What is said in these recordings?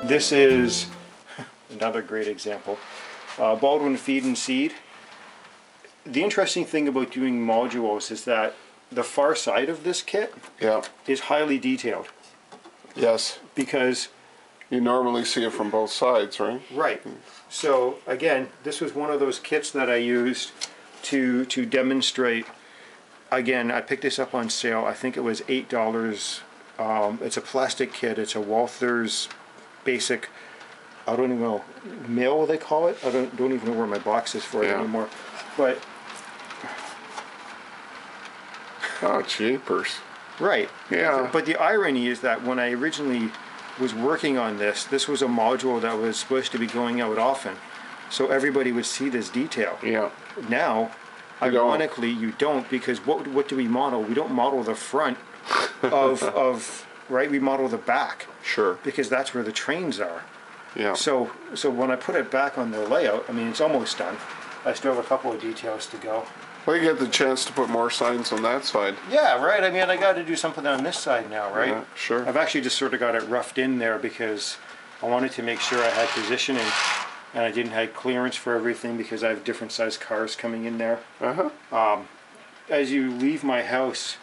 This is another great example. Baldwin Feed and Seed. The interesting thing about doing modules is that the far side of this kit is highly detailed. Yes. Because you normally see it from both sides, right? Right. So again, this was one of those kits that I used to demonstrate. Again, I picked this up on sale. I think it was $8. It's a plastic kit. It's a Walther's basic, I don't even know, mill they call it. I don't even know where my box is for it anymore. But oh, jeepers. Right. Yeah. But the irony is that when I originally was working on this, this was a module that was supposed to be going out often, so everybody would see this detail. Yeah. Now, ironically, you don't, because what do we model? We don't model the front of right. We model the back. Sure. Because that's where the trains are. Yeah. So when I put it back on the layout, I mean, it's almost done. I still have a couple of details to go. Well, you get the chance to put more signs on that side. Yeah, right. I mean, I got to do something on this side now, right? Yeah, sure. I've actually just sort of got it roughed in there because I wanted to make sure I had positioning and I didn't have clearance for everything because I have different size cars coming in there. As you leave my house,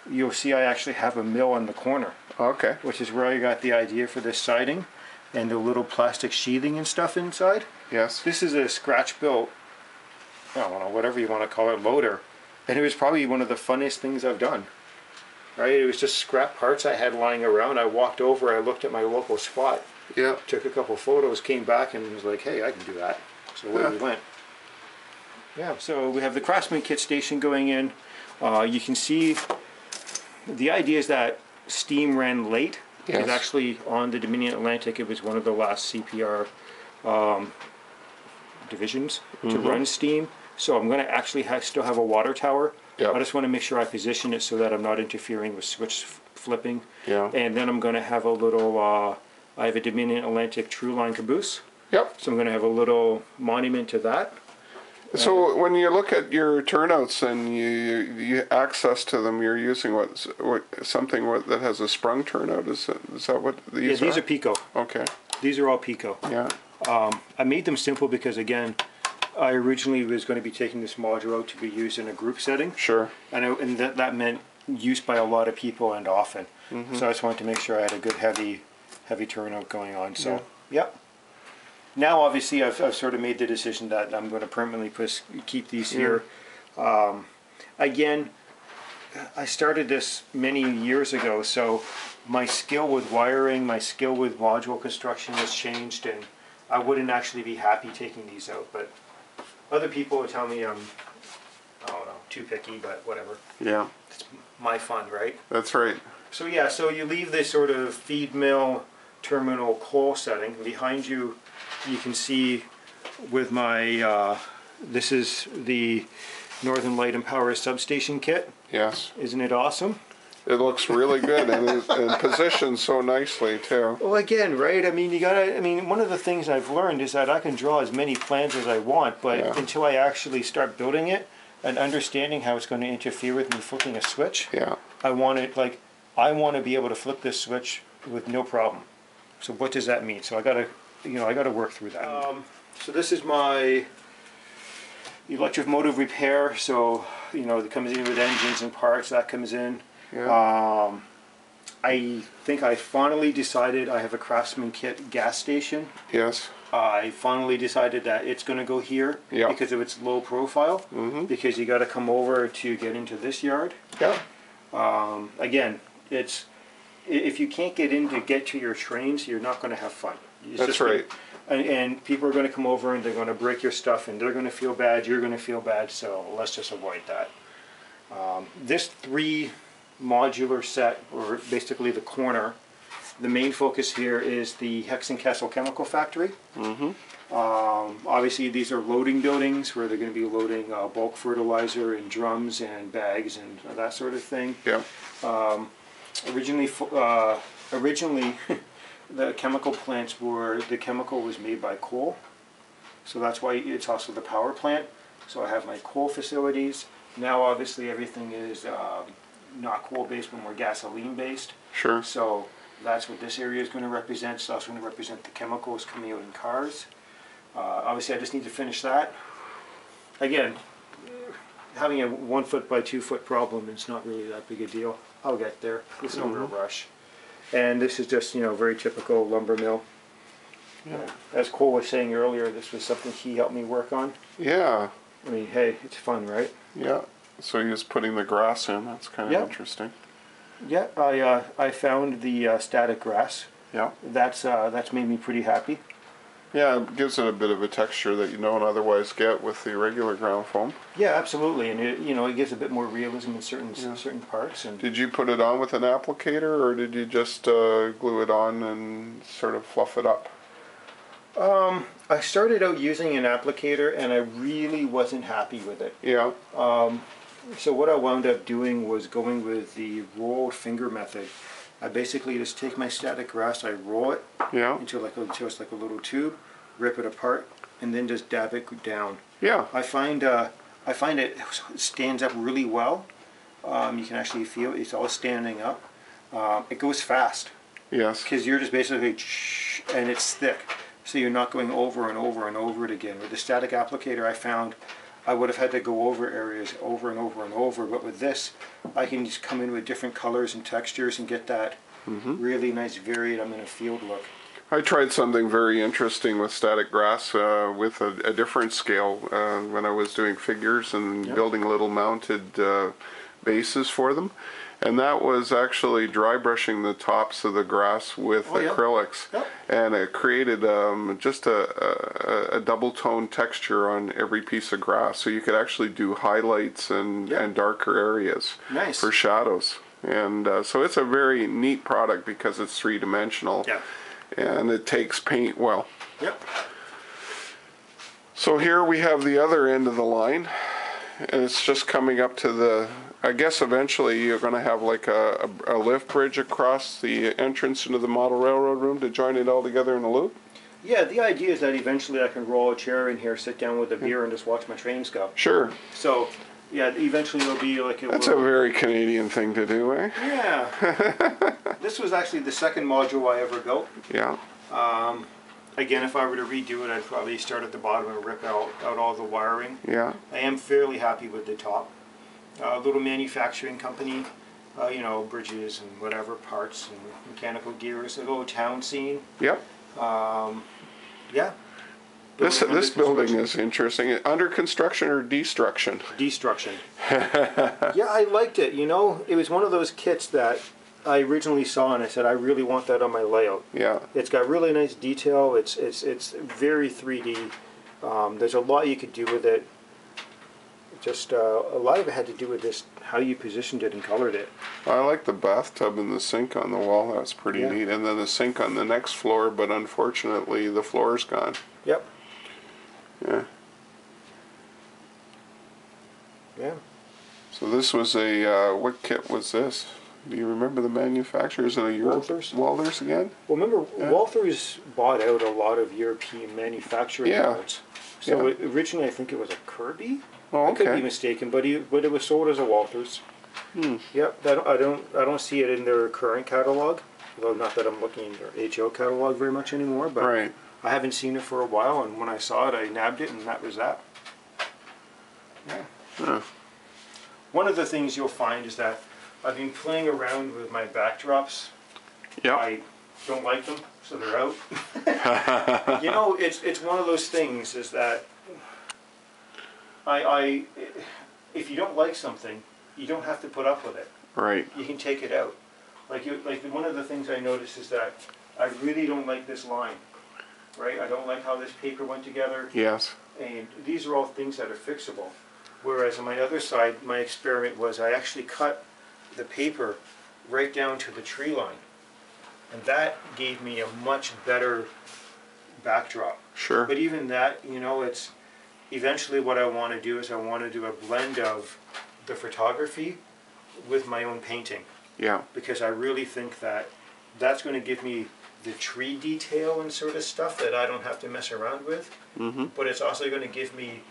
you'll see I actually have a mill in the corner. Okay. Which is where I got the idea for this siding and the little plastic sheathing and stuff inside. Yes. This is a scratch-built, I don't know, whatever you want to call it, loader. And it was probably one of the funniest things I've done. Right? It was just scrap parts I had lying around. I walked over, I looked at my local spot, took a couple photos, came back and was like, hey, I can do that. So away we went. Yeah, so we have the Craftsman kit station going in. You can see the idea is that steam ran late. Because actually on the Dominion Atlantic, it was one of the last CPR divisions to run steam. So I'm going to actually still have a water tower. I just want to make sure I position it so that I'm not interfering with switch flipping. And then I'm going to have a little, I have a Dominion Atlantic True Line caboose. So I'm going to have a little monument to that. So when you look at your turnouts and you access to them, you're using something that has a sprung turnout? Is that what these are? Yeah, these are Pico. Okay. These are all Pico. Yeah. I made them simple because, again, I originally was going to be taking this module out to be used in a group setting. Sure. And that meant use by a lot of people and often. So I just wanted to make sure I had a good heavy turnout going on. So, yep. Now, obviously, I've sort of made the decision that I'm going to permanently keep these here. Again, I started this many years ago, so my skill with wiring, my skill with module construction has changed, and I wouldn't actually be happy taking these out. But other people would tell me I'm, I don't know, too picky, but whatever. Yeah. It's my fun, right? That's right. So yeah, so you leave this sort of feed mill terminal coal setting. Behind you, you can see with my, this is the Northern Light and Power substation kit. Yes. Isn't it awesome? It looks really good and positioned so nicely too. Well, again, right? I mean, one of the things I've learned is that I can draw as many plans as I want, but until I actually start building it and understanding how it's going to interfere with me flipping a switch, I want to be able to flip this switch with no problem. So what does that mean? So I got to work through that. So this is my electric motive repair. So it comes in with engines and parts. That comes in. I think I finally decided I have a Craftsman kit gas station. Yes. I finally decided that it's going to go here because of its low profile. Because you got to come over to get into this yard. Again, if you can't get to your trains, you're not going to have fun. That's right. And people are going to come over and they're going to break your stuff and they're going to feel bad, you're going to feel bad, so let's just avoid that. This 3 modular set, or basically the corner, the main focus here is the Hexenkessel Chemical Factory. Obviously these are loading buildings where they're going to be loading bulk fertilizer in drums and bags and that sort of thing. Originally the chemical plants the chemical was made by coal, so that's why it's also the power plant. So I have my coal facilities. Now obviously everything is not coal based but more gasoline based. Sure. So That's what this area is going to represent. It's also going to represent the chemicals coming out in cars. Obviously I just need to finish that. Again, having a 1 foot by 2 foot problem is not really that big a deal. I'll get there. It's no real rush. And this is just, you know, very typical lumber mill. Yeah. As Cole was saying earlier, this was something he helped me work on. Yeah. I mean, hey, it's fun, right? Yeah. So he was putting the grass in. That's kind of interesting. Yeah, I found the static grass. Yeah. That's made me pretty happy. Yeah, it gives it a bit of a texture that you don't otherwise get with the regular ground foam. Yeah, absolutely, and it, you know, it gives a bit more realism in certain parts. And did you put it on with an applicator, or did you just glue it on and sort of fluff it up? I started out using an applicator, and I really wasn't happy with it. Yeah. So what I wound up doing was going with the rolled finger method. I basically just take my static grass, I roll it until it's like a little tube, rip it apart, and then just dab it down. Yeah. I find it stands up really well. You can actually feel it's all standing up. It goes fast. Yes. Because you're just basically, and it's thick, so you're not going over and over and over it again. With the static applicator, I found I would have had to go over areas over and over and over, but with this, I can just come in with different colors and textures and get that really nice varied, I'm in a field look. I tried something very interesting with static grass with a different scale when I was doing figures and building little mounted bases for them. And that was actually dry brushing the tops of the grass with acrylics. Yep. And it created just a double tone texture on every piece of grass. So you could actually do highlights and darker areas for shadows. And so it's a very neat product because it's three-dimensional. Yeah. And it takes paint well. Yep. So here we have the other end of the line. And it's just coming up to the... I guess eventually you're going to have like a lift bridge across the entrance into the model railroad room to join it all together in a loop? Yeah, the idea is that eventually I can roll a chair in here, sit down with a beer, and just watch my trains go. Sure. So, yeah, eventually there'll be like a... That's a very Canadian thing to do, eh? Yeah. This was actually the second module I ever built. Yeah. Again, if I were to redo it, I'd probably start at the bottom and rip out all the wiring. Yeah. I am fairly happy with the top. Little manufacturing company, you know, bridges and whatever parts and mechanical gears, a little town scene. Yep. Yeah. This building is interesting. Under construction or destruction? Destruction. Yeah, I liked it. You know, it was one of those kits that I originally saw and I said, I really want that on my layout. Yeah. It's got really nice detail. It's very 3D. There's a lot you could do with it. Just a lot of it had to do with just how you positioned it and colored it. I like the bathtub and the sink on the wall. That's pretty neat. And then the sink on the next floor, but unfortunately the floor's gone. Yep. Yeah. Yeah. So this was a, what kit was this? Do you remember the manufacturer? Is it a Walthers? Walthers again? Well, remember, Walthers bought out a lot of European manufacturing parts. So originally I think it was a Kirby. Oh, okay. I could be mistaken, but it was sold as a Walthers. Yep. I don't see it in their current catalog. Although not that I'm looking in their HO catalog very much anymore, but I haven't seen it for a while. And when I saw it, I nabbed it, and that was that. Yeah. One of the things you'll find is that I've been playing around with my backdrops. Yeah. I don't like them, so they're out. You know, it's one of those things is that if you don't like something, you don't have to put up with it. Right. You can take it out. Like one of the things I noticed is that I really don't like this line. Right? I don't like how this paper went together. Yes. And these are all things that are fixable. Whereas on my other side, my experiment was I actually cut the paper right down to the tree line. And that gave me a much better backdrop. Sure. But even that, you know, it's eventually what I want to do is I want to do a blend of the photography with my own painting. Yeah. Because I really think that that's going to give me the tree detail and sort of stuff that I don't have to mess around with. But it's also going to give me,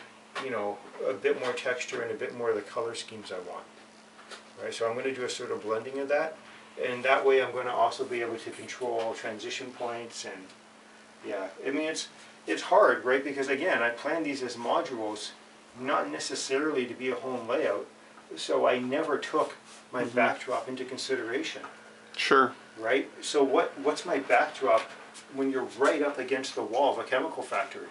you know, a bit more texture and a bit more of the color schemes I want. Right? So I'm going to do a sort of blending of that. And that way I'm going to also be able to control transition points. And yeah, I mean, it's hard, right? Because again, I planned these as modules, not necessarily to be a home layout. So I never took my backdrop into consideration. Sure. Right? So what's my backdrop when you're right up against the wall of a chemical factory?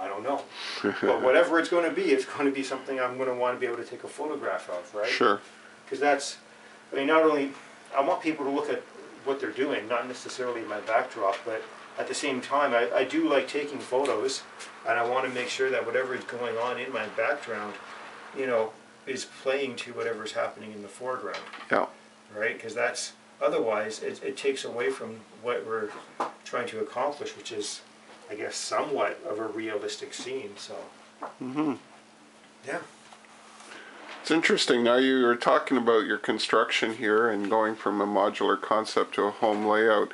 I don't know. But whatever it's going to be, it's going to be something I'm going to want to be able to take a photograph of, right? Sure. Because that's, I mean, not only, I want people to look at what they're doing, not necessarily my backdrop, but at the same time, I do like taking photos, and I want to make sure that whatever is going on in my background, you know, is playing to whatever's happening in the foreground. Yeah. Right? Because that's, otherwise, it takes away from what we're trying to accomplish, which is, I guess, somewhat of a realistic scene. So, yeah. It's interesting. Now you were talking about your construction here and going from a modular concept to a home layout.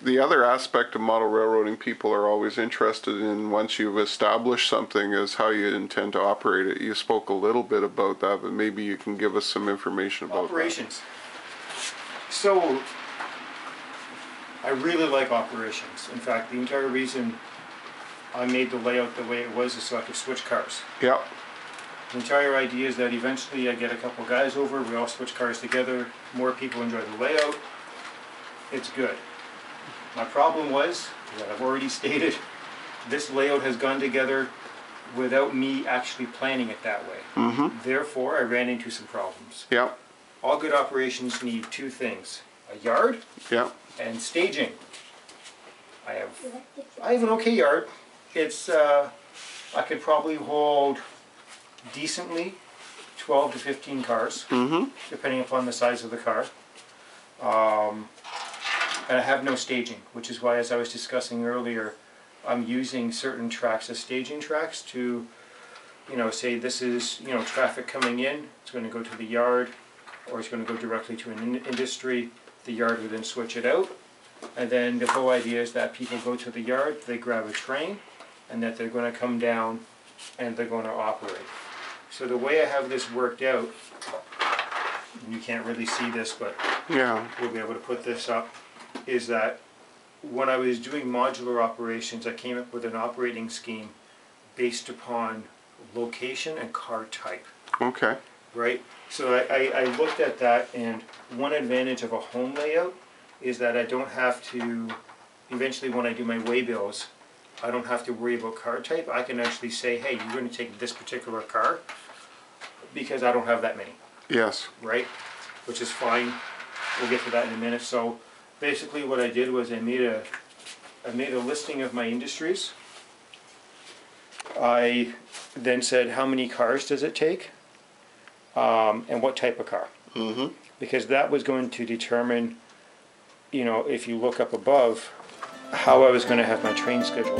The other aspect of model railroading people are always interested in, once you've established something, is how you intend to operate it. You spoke a little bit about that, but maybe you can give us some information about operations. So, I really like operations. In fact, the entire reason I made the layout the way it was is so I could switch cars. Yeah. The entire idea is that eventually I get a couple guys over, we all switch cars together, more people enjoy the layout, it's good. My problem was, that I've already stated, this layout has gone together without me actually planning it that way. Therefore, I ran into some problems. Yeah. All good operations need two things: a yard and staging. I have an okay yard. It's I could probably hold decently 12 to 15 cars, depending upon the size of the car. And I have no staging, which is why, as I was discussing earlier, I'm using certain tracks as staging tracks to, you know, say this is, you know, traffic coming in, it's going to go to the yard, or it's going to go directly to an industry. The yard would then switch it out. And then the whole idea is that people go to the yard, they grab a train, and that they're going to come down and they're going to operate. So the way I have this worked out, and you can't really see this, but we'll be able to put this up, is that when I was doing modular operations, I came up with an operating scheme based upon location and car type. Okay. Right? So I looked at that, and one advantage of a home layout is that I don't have to, eventually when I do my waybills, I don't have to worry about car type. I can actually say, hey, you're going to take this particular car, because I don't have that many. Yes. Right? Which is fine. We'll get to that in a minute. So basically what I did was I made a listing of my industries. I then said, how many cars does it take? And what type of car? Because that was going to determine, you know, if you look up above, how I was going to have my train schedule.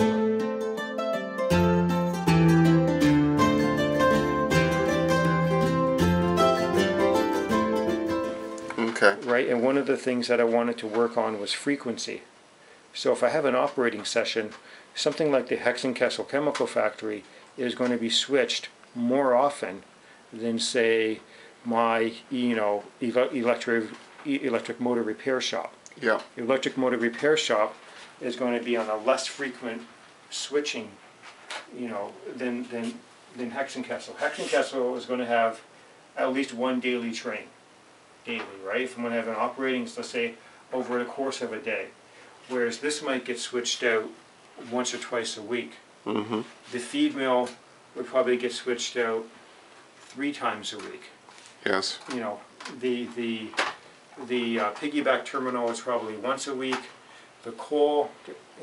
Okay. Right, and one of the things that I wanted to work on was frequency. So if I have an operating session, something like the Hexenkessel chemical factory is going to be switched more often than, say, my, you know, electric motor repair shop. Yeah. Electric motor repair shop is going to be on a less frequent switching, you know, than Hexenkessel. Hexenkessel is going to have at least one daily train. Daily, right? If I'm going to have an operating, let's say, over the course of a day. Whereas this might get switched out once or twice a week. The feed mill would probably get switched out 3 times a week. Yes. You know, the piggyback terminal is probably once a week. The coal,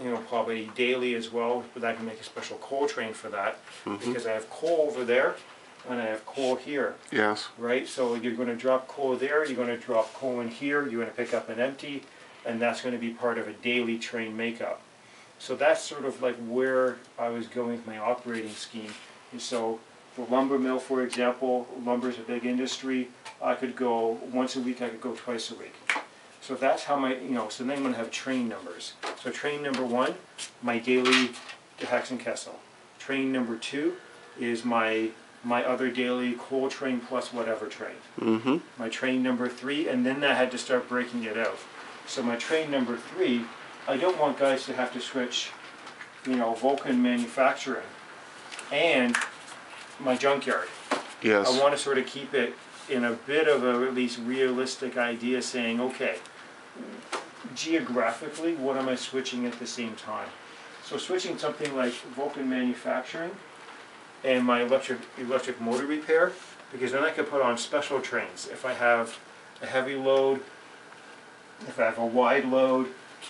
you know, probably daily as well, but I can make a special coal train for that, because I have coal over there and I have coal here. Yes. Right? So you're going to drop coal there, you're going to drop coal in here, you're going to pick up an empty, and that's going to be part of a daily train makeup. So that's sort of like where I was going with my operating scheme. And so the lumber mill, for example, lumber is a big industry. I could go once a week, I could go twice a week. So that's how my, you know, so then I'm going to have train numbers. So train number 1, my daily to Hexenkessel. Train number 2 is my my other daily coal train plus whatever train. My train number 3, and then I had to start breaking it out. So my train number 3, I don't want guys to have to switch, you know, Vulcan manufacturing and my junkyard. Yes. I want to sort of keep it in a bit of a at least realistic idea, saying, okay, geographically, what am I switching at the same time? So switching something like Vulcan manufacturing and my electric motor repair, because then I can put on special trains. If I have a heavy load, if I have a wide load,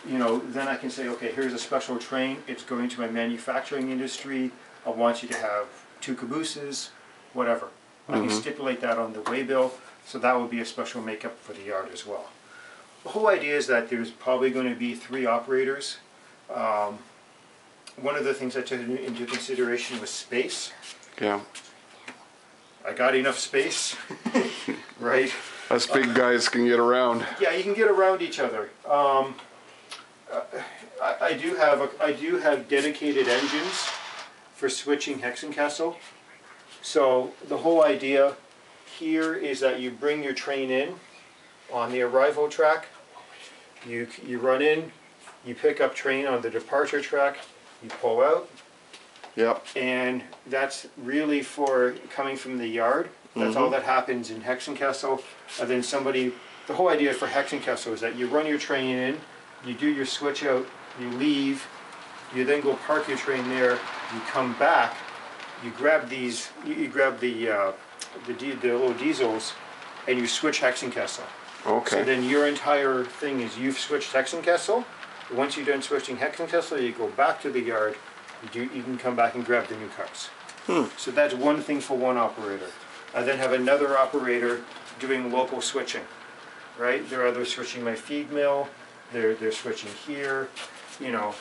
you know, then I can say, okay, here's a special train. It's going to my manufacturing industry. I want you to have 2 cabooses, whatever. I can stipulate that on the waybill, so that will be a special makeup for the yard as well. The whole idea is that there's probably going to be 3 operators. One of the things I took into consideration was space. Yeah. I got enough space, right? Us big guys can get around. Yeah, you can get around each other. I do have dedicated engines for switching Hexenkessel. So the whole idea here is that you bring your train in on the arrival track. You run in, you pick up train on the departure track, you pull out. Yep. And that's really for coming from the yard. That's all that happens in Hexenkessel. And then the whole idea for Hexenkessel is that you run your train in, you do your switch out, you leave, you then go park your train there, you come back, you grab these, you grab the little diesels, and you switch Hexenkessel. Okay. So then your entire thing is you've switched Hexenkessel. Once you're done switching Hexenkessel, you go back to the yard. You can come back and grab the new cars. So that's one thing for one operator. I then have another operator doing local switching, right? They're either switching my feed mill, they're switching here, you know,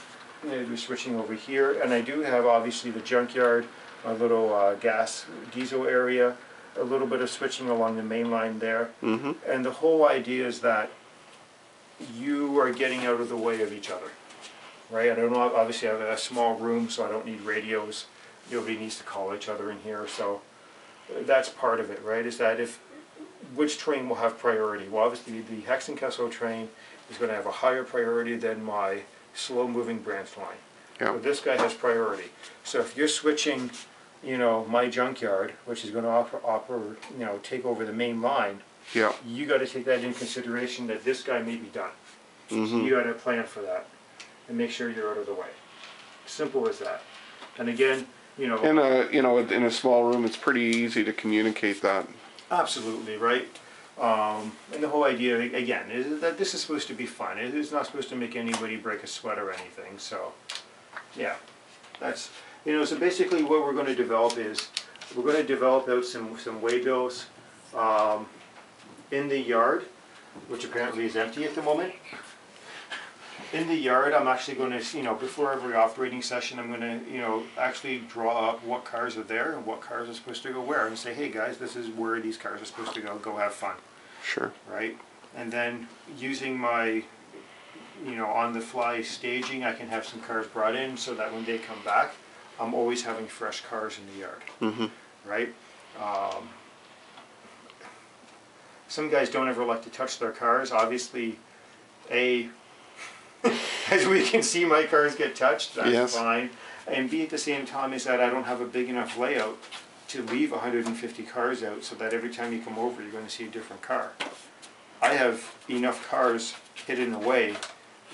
they're switching over here, and I do have obviously the junkyard, a little gas diesel area, a little bit of switching along the main line there, and the whole idea is that you are getting out of the way of each other. Right, I don't know. Obviously, I have a small room, so I don't need radios. Nobody needs to call each other in here, so that's part of it, right? Is that which train will have priority? Well, obviously, the Hexenkessel train is going to have a higher priority than my slow-moving branch line. Yep. So this guy has priority. So if you're switching, you know, my junkyard, which is going to take over the main line, yeah, you got to take that into consideration that this guy may be done. So you got to plan for that and make sure you're out of the way. Simple as that. And again, you know, in a small room, it's pretty easy to communicate that. Absolutely, right. And the whole idea again is that this is supposed to be fun. It is not supposed to make anybody break a sweat or anything. So, yeah, that's so basically what we're going to develop is we're going to develop out some waybills in the yard, which apparently is empty at the moment. In the yard, I'm actually going to, before every operating session, I'm going to, actually draw up what cars are there and what cars are supposed to go where, and say, hey guys, this is where these cars are supposed to go. Go have fun. Sure. Right? And then using my, on-the-fly staging, I can have some cars brought in so that when they come back, I'm always having fresh cars in the yard. Right? Some guys don't ever like to touch their cars. Obviously, as we can see, my cars get touched. That's fine. And B, at the same time, is that I don't have a big enough layout to leave 150 cars out so that every time you come over, you're going to see a different car. I have enough cars hidden away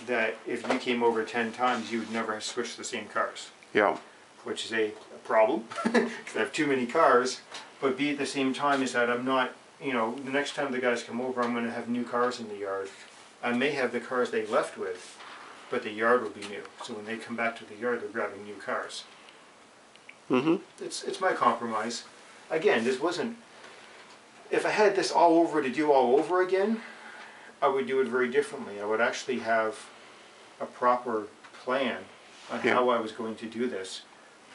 that if you came over 10 times, you would never have switched the same cars. Yeah. Which is a problem, because I have too many cars. But B, at the same time, is that I'm not, the next time the guys come over, I'm going to have new cars in the yard. I may have the cars they left with, but the yard will be new. So when they come back to the yard, they're grabbing new cars. It's my compromise. Again, this wasn't... If I had this all over to do all over again, I would do it very differently. I would actually have a proper plan on how I was going to do this,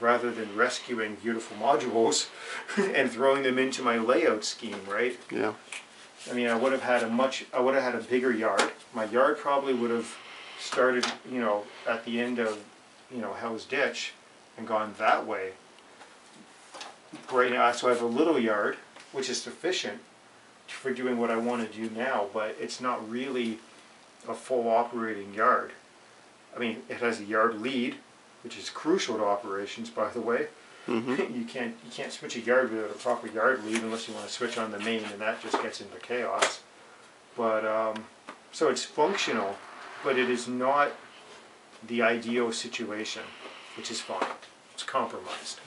rather than rescuing beautiful modules and throwing them into my layout scheme, right? Yeah. I mean, I would have had a bigger yard. My yard probably would have started, at the end of, Hell's Ditch and gone that way. right now, so I have a little yard, which is sufficient for doing what I want to do now, but it's not really a full operating yard. I mean, it has a yard lead, which is crucial to operations, by the way. You can't switch a yard without a proper yard lead unless you want to switch on the main, and that just gets into chaos. But so it's functional, but it is not the ideal situation, which is fine. It's compromised.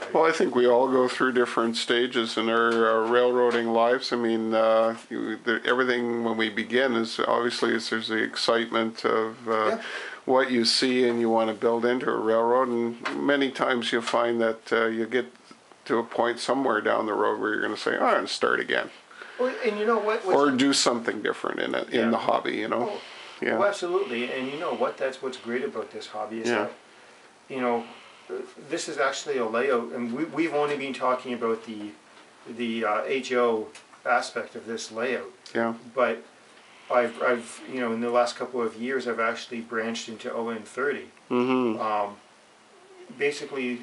Right? Well, I think we all go through different stages in our railroading lives. I mean, everything when we begin is obviously there's the excitement of what you see and you want to build into a railroad, and many times you find that you get to a point somewhere down the road where you're going to say, oh, I'm going to start again. Well, and you know what? Or do something different in it, in the hobby, you know. Well, absolutely. And you know what? That's what's great about this hobby is that, you know, this is actually a layout, and we've only been talking about the HO aspect of this layout. Yeah. But I've you know, in the last couple of years, I've actually branched into ON30. Basically,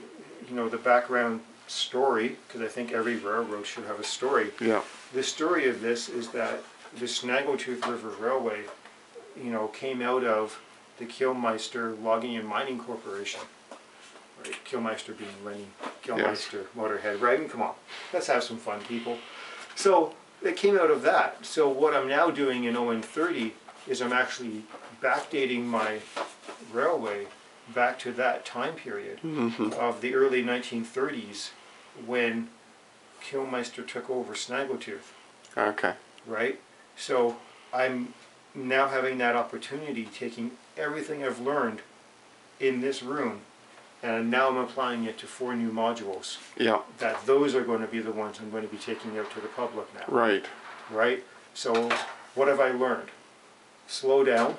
you know, the background story, because I think every railroad should have a story. Yeah. The story of this is that the Snaggletooth River Railway, you know, came out of the Kilmeister Logging and Mining Corporation. Right? Kilmeister being Lenny Kilmeister, Motorhead, right? And come on, let's have some fun, people. So it came out of that. So what I'm now doing in ON30 is I'm actually backdating my railway back to that time period of the early 1930s when Kilmeister took over Snaggletooth. Okay. Right? So I'm now having that opportunity, taking everything I've learned in this room, and now I'm applying it to 4 new modules. Yeah. That those are going to be the ones I'm going to be taking out to the public now. Right. Right? So what have I learned? Slow down.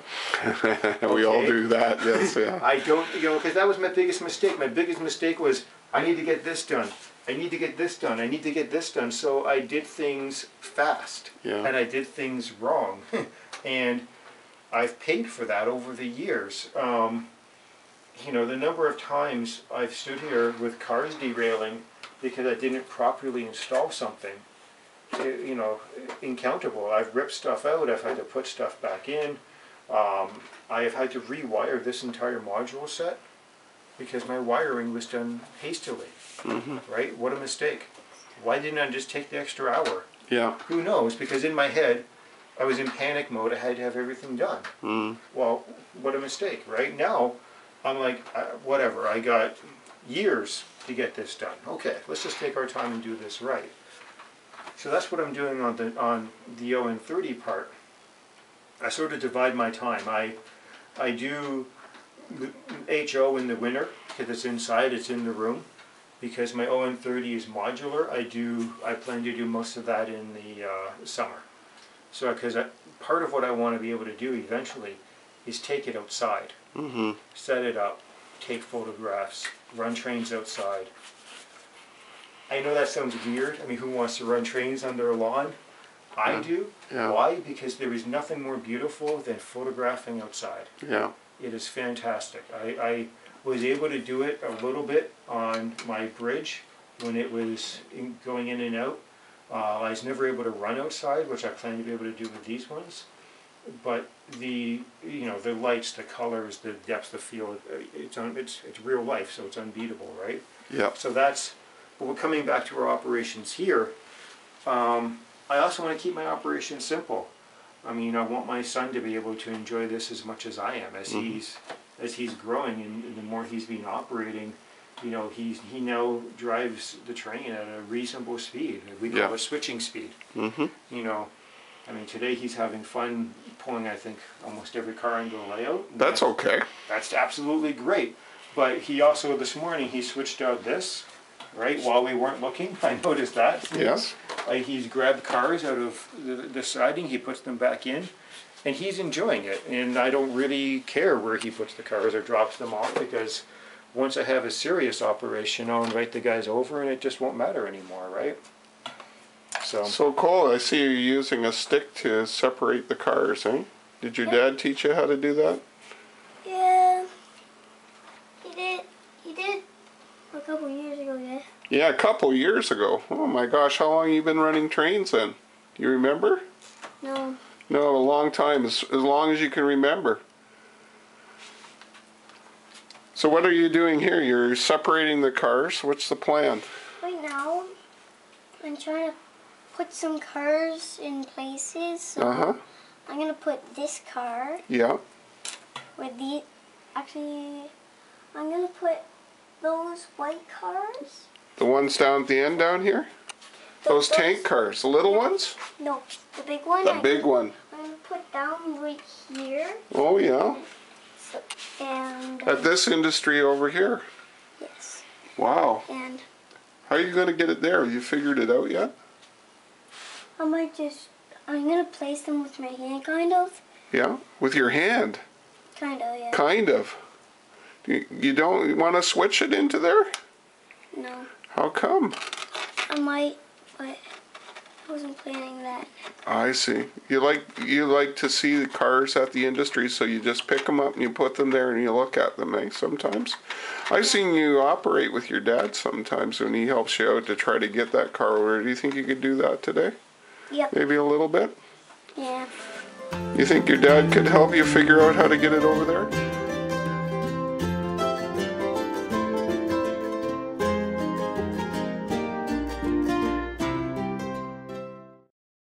We all do that, yes. Yeah. I don't, you know, because that was my biggest mistake. My biggest mistake was, I need to get this done. I need to get this done. I need to get this done. So I did things fast. Yeah. And I did things wrong. And I've paid for that over the years. You know, the number of times I've stood here with cars derailing because I didn't properly install something, you know, incountable. I've ripped stuff out. I've had to put stuff back in. I have had to rewire this entire module set because my wiring was done hastily. Right? What a mistake. Why didn't I just take the extra hour? Yeah. Who knows? Because in my head, I was in panic mode. I had to have everything done. Well, what a mistake, right? Now, I'm like, whatever. I got years to get this done. Okay, let's just take our time and do this right. So that's what I'm doing on the ON30 part. I sort of divide my time. I do HO in the winter because it's inside, it's in the room. Because my ON30 is modular, I plan to do most of that in the summer. So, because part of what I want to be able to do eventually is take it outside, set it up, take photographs, run trains outside. I know that sounds weird. I mean, who wants to run trains under a lawn? I do. Yeah. Why? Because there is nothing more beautiful than photographing outside. Yeah. It is fantastic. I was able to do it a little bit on my bridge when it was going in and out. I was never able to run outside, which I plan to be able to do with these ones. But the lights, the colors, the depth of field, it's real life, so it's unbeatable, right? Yeah. So that's. But we're coming back to our operations here. I also want to keep my operations simple. I mean, I want my son to be able to enjoy this as much as I am, as he's growing, and the more he's been operating, you know, he now drives the train at a reasonable speed. We call it switching speed. You know, I mean, today he's having fun pulling, I think, almost every car into a layout. That's okay. That's absolutely great. But he also, this morning, he switched out this, right, while we weren't looking. I noticed that. Yes. He's grabbed cars out of the siding, he puts them back in, and he's enjoying it. And I don't really care where he puts the cars or drops them off, because once I have a serious operation, I'll invite the guys over and it just won't matter anymore, right? So Cole, I see you're using a stick to separate the cars, eh? Did your dad teach you how to do that? Yeah, he did. He did. couple years ago, yeah. Yeah, a couple years ago. Oh my gosh, how long have you been running trains then? You remember? No. No, a long time, as long as you can remember. So what are you doing here? You're separating the cars. What's the plan? Right now, I'm trying to put some cars in places. So I'm going to put this car. Yeah. With the... Actually, I'm going to put those white cars. The ones down at the end down here? Those tank cars, the little ones? No, the big one. The big one. I'm going to put down right here. Oh, yeah. So, and... At this industry over here? Yes. Wow. And... How are you going to get it there? Have you figured it out yet? I'm going to place them with my hand, kind of. Yeah? With your hand? Kind of, yeah. Kind of. You don't want to switch it into there? No. How come? I might, but I wasn't planning that. I see. You like to see the cars at the industry, so you just pick them up and you put them there and you look at them, eh, sometimes? I've seen you operate with your dad sometimes when he helps you out to try to get that car over. Do you think you could do that today? Yep. Maybe a little bit? Yeah. You think your dad could help you figure out how to get it over there?